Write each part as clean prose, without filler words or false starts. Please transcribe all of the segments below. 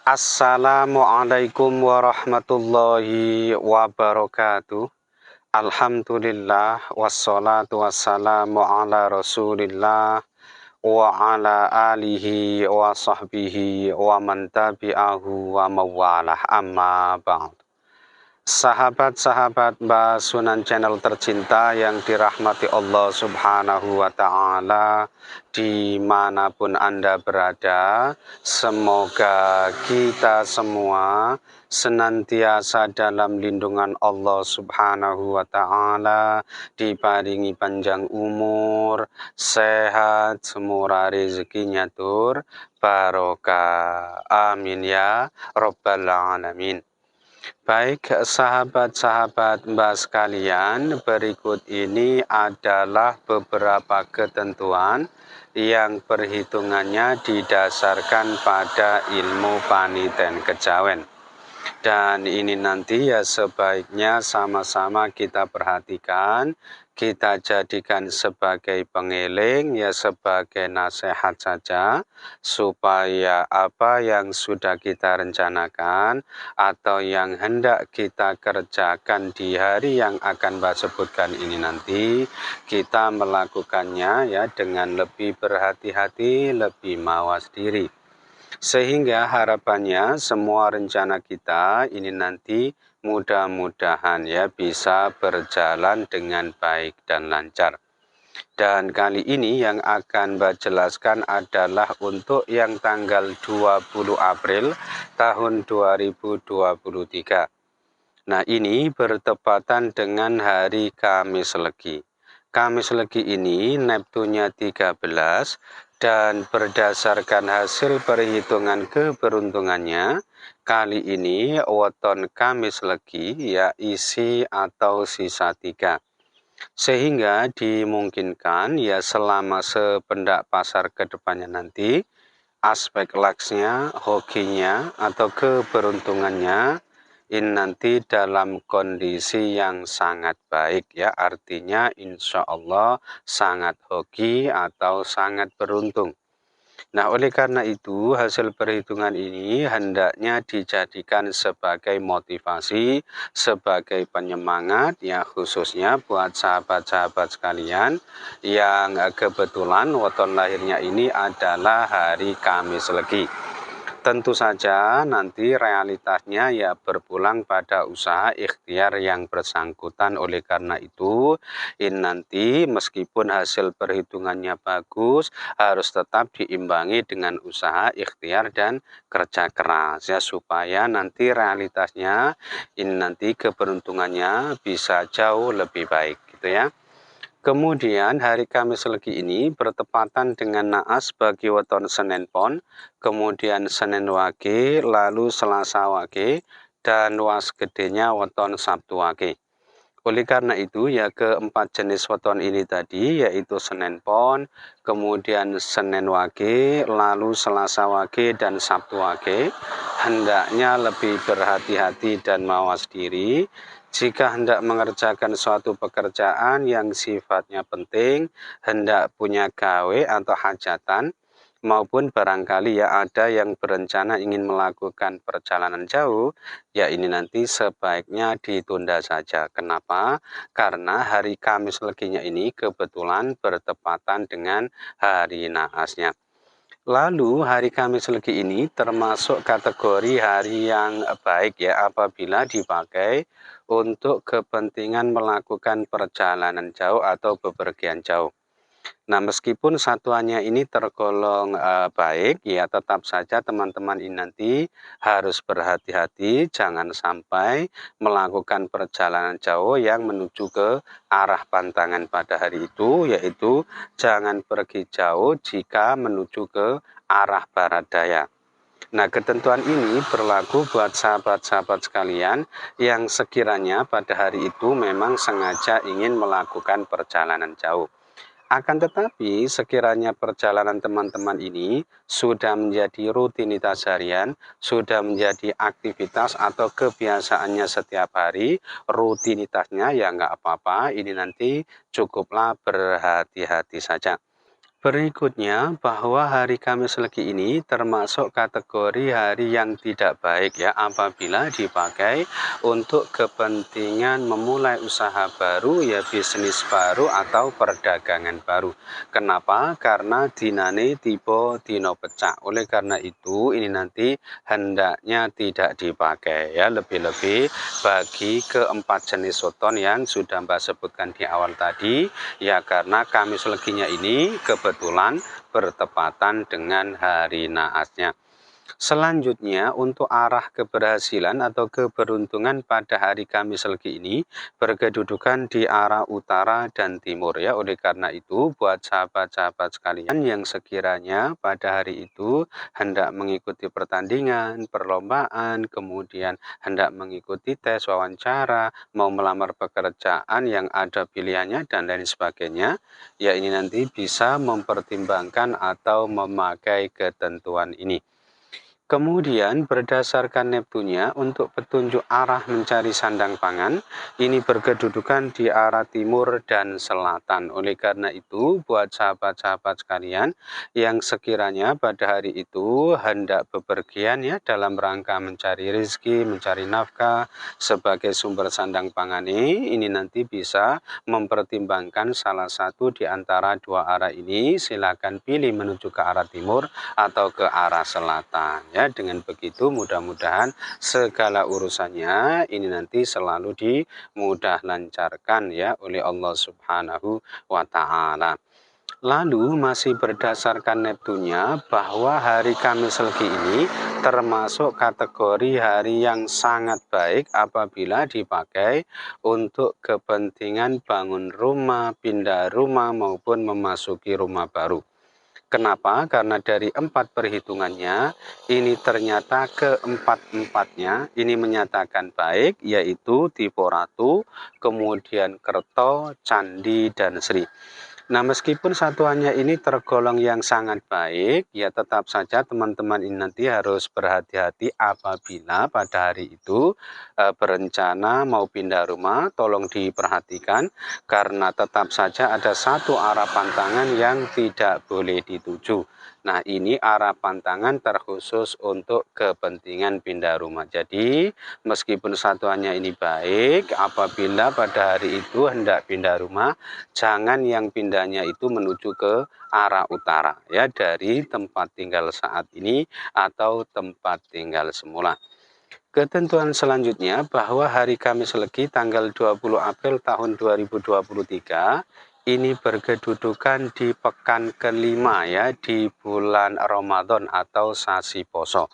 Assalamualaikum warahmatullahi wabarakatuh. Alhamdulillah wassalatu wassalamu ala Rasulillah wa ala alihi wa sahbihi wa man tabi'ahu wa mawalah amma ba'd. Sahabat-sahabat Mbak Sunan Channel tercinta yang dirahmati Allah Subhanahu wa Ta'ala, dimanapun Anda berada, semoga kita semua senantiasa dalam lindungan Allah Subhanahu wa Ta'ala, diparingi panjang umur, sehat, semurah rezekinya tur, barokah. Amin ya Rabbal Alamin. Baik, sahabat-sahabat Mbak sekalian, berikut ini adalah beberapa ketentuan yang perhitungannya didasarkan pada ilmu paniten kejawen. Dan ini nanti ya sebaiknya sama-sama kita perhatikan, kita jadikan sebagai pengeling, ya sebagai nasihat saja, supaya apa yang sudah kita rencanakan atau yang hendak kita kerjakan di hari yang akan Mbak sebutkan ini nanti, kita melakukannya ya dengan lebih berhati-hati, lebih mawas diri. Sehingga harapannya semua rencana kita ini nanti mudah-mudahan ya bisa berjalan dengan baik dan lancar. Dan kali ini yang akan Mbak jelaskan adalah untuk yang tanggal 20 April tahun 2023. Nah, ini bertepatan dengan hari Kamis Legi. Kamis Legi ini Neptunnya 13 dan berdasarkan hasil perhitungan keberuntungannya kali ini weton Kamis Legi ya isi atau sisa 3. Sehingga dimungkinkan ya selama sependak pasar ke depannya nanti aspek lucksnya, hokinya atau keberuntungannya ini nanti dalam kondisi yang sangat baik ya, artinya insya Allah sangat hoki atau sangat beruntung. Nah, oleh karena itu hasil perhitungan ini hendaknya dijadikan sebagai motivasi, sebagai penyemangat ya khususnya buat sahabat-sahabat sekalian yang kebetulan weton lahirnya ini adalah hari Kamis Legi. Tentu saja nanti realitasnya ya berpulang pada usaha ikhtiar yang bersangkutan. Oleh karena itu, ini nanti meskipun hasil perhitungannya bagus, harus tetap diimbangi dengan usaha ikhtiar dan kerja keras ya supaya nanti realitasnya ini nanti keberuntungannya bisa jauh lebih baik gitu ya. Kemudian hari Kamis Legi ini bertepatan dengan naas bagi weton Senin Pon, kemudian Senin Wage, lalu Selasa Wage, dan was gedenya weton Sabtu Wage. Oleh karena itu ya keempat jenis weton ini tadi yaitu Senin Pon, kemudian Senin Wage, lalu Selasa Wage, dan Sabtu Wage hendaknya lebih berhati-hati dan mawas diri. Jika hendak mengerjakan suatu pekerjaan yang sifatnya penting, hendak punya gawe atau hajatan, maupun barangkali ya ada yang berencana ingin melakukan perjalanan jauh, ya ini nanti sebaiknya ditunda saja. Kenapa? Karena hari Kamis Leginya ini kebetulan bertepatan dengan hari naasnya. Lalu hari Kamis Legi ini termasuk kategori hari yang baik ya apabila dipakai untuk kepentingan melakukan perjalanan jauh atau bepergian jauh. Nah, meskipun satuannya ini tergolong baik, ya tetap saja teman-teman ini nanti harus berhati-hati, jangan sampai melakukan perjalanan jauh yang menuju ke arah pantangan pada hari itu, yaitu jangan pergi jauh jika menuju ke arah barat daya. Nah, ketentuan ini berlaku buat sahabat-sahabat sekalian yang sekiranya pada hari itu memang sengaja ingin melakukan perjalanan jauh. Akan tetapi, sekiranya perjalanan teman-teman ini sudah menjadi rutinitas harian, sudah menjadi aktivitas atau kebiasaannya setiap hari, rutinitasnya ya nggak apa-apa, ini nanti cukuplah berhati-hati saja. Berikutnya, bahwa hari Kamis Legi ini termasuk kategori hari yang tidak baik ya apabila dipakai untuk kepentingan memulai usaha baru ya bisnis baru atau perdagangan baru. Kenapa? Karena dinane tiba dino pecah. Oleh karena itu ini nanti hendaknya tidak dipakai ya, lebih-lebih bagi keempat jenis soton yang sudah Mbak sebutkan di awal tadi ya, karena Kamis Leginya ini kebetulan bertepatan dengan hari naasnya. Selanjutnya, untuk arah keberhasilan atau keberuntungan pada hari Kamis Legi ini berkedudukan di arah utara dan timur ya. Oleh karena itu, buat sahabat-sahabat sekalian yang sekiranya pada hari itu hendak mengikuti pertandingan, perlombaan, kemudian hendak mengikuti tes wawancara, mau melamar pekerjaan yang ada pilihannya dan lain sebagainya, ya ini nanti bisa mempertimbangkan atau memakai ketentuan ini. Kemudian berdasarkan Neptunya untuk petunjuk arah mencari sandang pangan, ini berkedudukan di arah timur dan selatan. Oleh karena itu, buat sahabat-sahabat sekalian yang sekiranya pada hari itu hendak bepergian ya dalam rangka mencari rezeki, mencari nafkah sebagai sumber sandang pangan ini nanti bisa mempertimbangkan salah satu di antara dua arah ini. Silakan pilih menuju ke arah timur atau ke arah selatan ya. Dengan begitu mudah-mudahan segala urusannya ini nanti selalu dimudah lancarkan ya oleh Allah Subhanahu wa taala. Lalu masih berdasarkan Neptunya bahwa hari Kamis Legi ini termasuk kategori hari yang sangat baik apabila dipakai untuk kepentingan bangun rumah, pindah rumah maupun memasuki rumah baru. Kenapa? Karena dari 4 perhitungannya, ini ternyata keempat-empatnya ini menyatakan baik, yaitu tipe ratu, kemudian kerto, candi, dan sri. Nah, meskipun satuannya ini tergolong yang sangat baik, ya tetap saja teman-teman ini nanti harus berhati-hati apabila pada hari itu berencana mau pindah rumah, tolong diperhatikan karena tetap saja ada satu arah pantangan yang tidak boleh dituju. Nah, ini arah pantangan terkhusus untuk kepentingan pindah rumah. Jadi, meskipun satuannya ini baik, apabila pada hari itu hendak pindah rumah, jangan yang pindahnya itu menuju ke arah utara ya, dari tempat tinggal saat ini atau tempat tinggal semula. Ketentuan selanjutnya bahwa hari Kamis Legi tanggal 20 April tahun 2023 ini berkedudukan di pekan kelima ya, di bulan Ramadan atau sasi poso.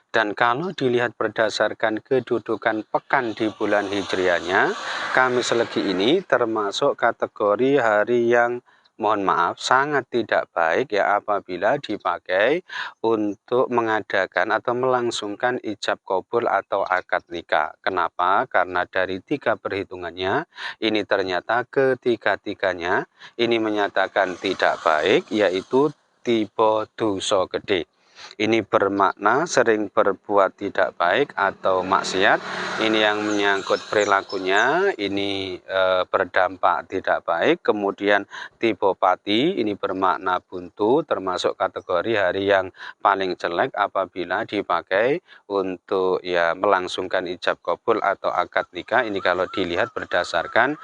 Dan kalau dilihat berdasarkan kedudukan pekan di bulan Hijriahnya, Kamis Legi ini termasuk kategori hari yang mohon maaf sangat tidak baik ya apabila dipakai untuk mengadakan atau melangsungkan ijab kabul atau akad nikah. Kenapa? Karena dari 3 perhitungannya ini ternyata ketiga-tiganya ini menyatakan tidak baik, yaitu tipe dosa gede. Ini bermakna sering berbuat tidak baik atau maksiat. Ini yang menyangkut perilakunya, ini berdampak tidak baik. Kemudian tipe pati, ini bermakna buntu, termasuk kategori hari yang paling jelek apabila dipakai untuk ya melangsungkan ijab kabul atau akad nikah. Ini kalau dilihat berdasarkan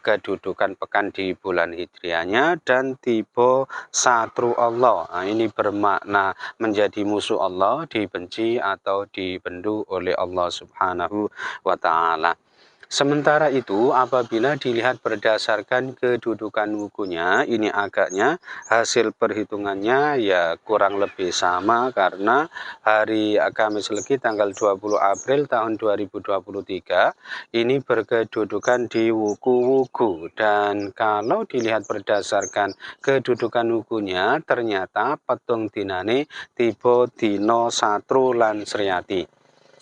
kedudukan pekan di bulan Hijriahnya. Dan tipe satru Allah, nah, ini bermakna menjadi musuh Allah, dibenci atau dibendu oleh Allah Subhanahu wa taala. Sementara itu, apabila dilihat berdasarkan kedudukan wukunya, ini agaknya hasil perhitungannya ya kurang lebih sama karena hari Kamis Legi tanggal 20 April tahun 2023 ini berkedudukan di wuku-wuku. Dan kalau dilihat berdasarkan kedudukan wukunya, ternyata petung dinane tipe dino satru lan sriati.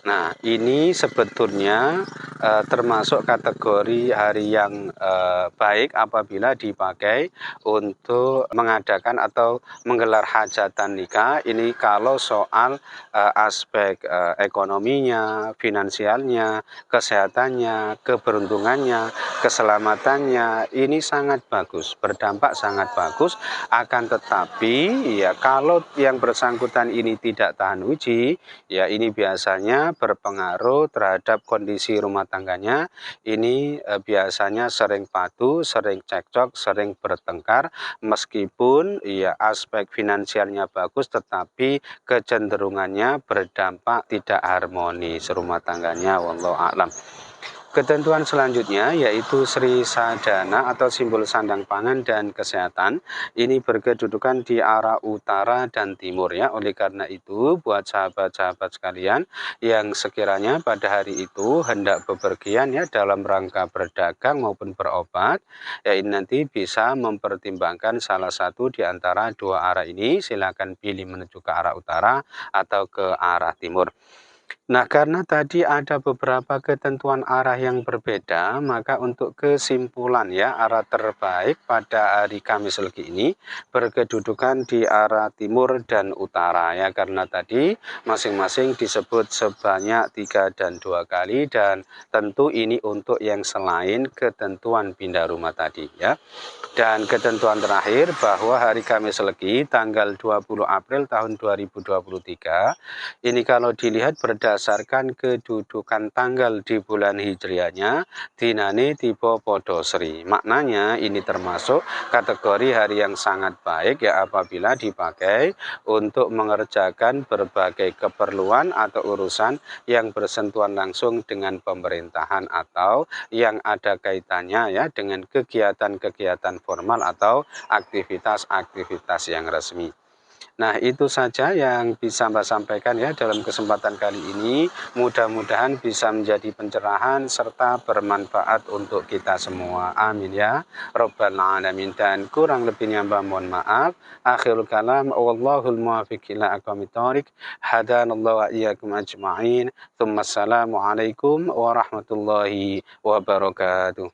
Nah, ini sebetulnya termasuk kategori hari yang baik apabila dipakai untuk mengadakan atau menggelar hajatan nikah. Ini kalau soal aspek ekonominya, finansialnya, kesehatannya, keberuntungannya, keselamatannya, ini sangat bagus, berdampak sangat bagus. Akan tetapi, ya kalau yang bersangkutan ini tidak tahan uji, ya ini biasanya berpengaruh terhadap kondisi rumah tangganya. Ini biasanya sering padu, sering cekcok, sering bertengkar, meskipun ya aspek finansialnya bagus tetapi kecenderungannya berdampak tidak harmonis rumah tangganya, wallahu a'lam. Ketentuan selanjutnya yaitu Sri Sadana atau simbol sandang pangan dan kesehatan. Ini berkedudukan di arah utara dan timur ya. Oleh karena itu buat sahabat-sahabat sekalian yang sekiranya pada hari itu hendak bepergian ya dalam rangka berdagang maupun berobat, ya ini nanti bisa mempertimbangkan salah satu di antara dua arah ini. Silakan pilih menuju ke arah utara atau ke arah timur. Nah, karena tadi ada beberapa ketentuan arah yang berbeda, maka untuk kesimpulan ya, arah terbaik pada hari Kamis Legi ini berkedudukan di arah timur dan utara ya, karena tadi masing-masing disebut sebanyak 3 dan 2 kali, dan tentu ini untuk yang selain ketentuan pindah rumah tadi ya. Dan ketentuan terakhir bahwa hari Kamis Legi tanggal 20 April tahun 2023 ini kalau dilihat berdasarkan kedudukan tanggal di bulan hijriahnya dinane tiba podo sri. Maknanya ini termasuk kategori hari yang sangat baik ya apabila dipakai untuk mengerjakan berbagai keperluan atau urusan yang bersentuhan langsung dengan pemerintahan atau yang ada kaitannya ya dengan kegiatan-kegiatan formal atau aktivitas-aktivitas yang resmi. Nah, itu saja yang bisa Mbak sampaikan ya dalam kesempatan kali ini. Mudah-mudahan bisa menjadi pencerahan serta bermanfaat untuk kita semua. Amin ya Rabbal Alamin. Dan kurang lebihnya Mbak mohon maaf. Akhirul kalam. Wallahul muwafiq ila aqwamit thoriq. Hadanallahu wa iyyakum ajma'in. Assalamualaikum warahmatullahi wabarakatuh.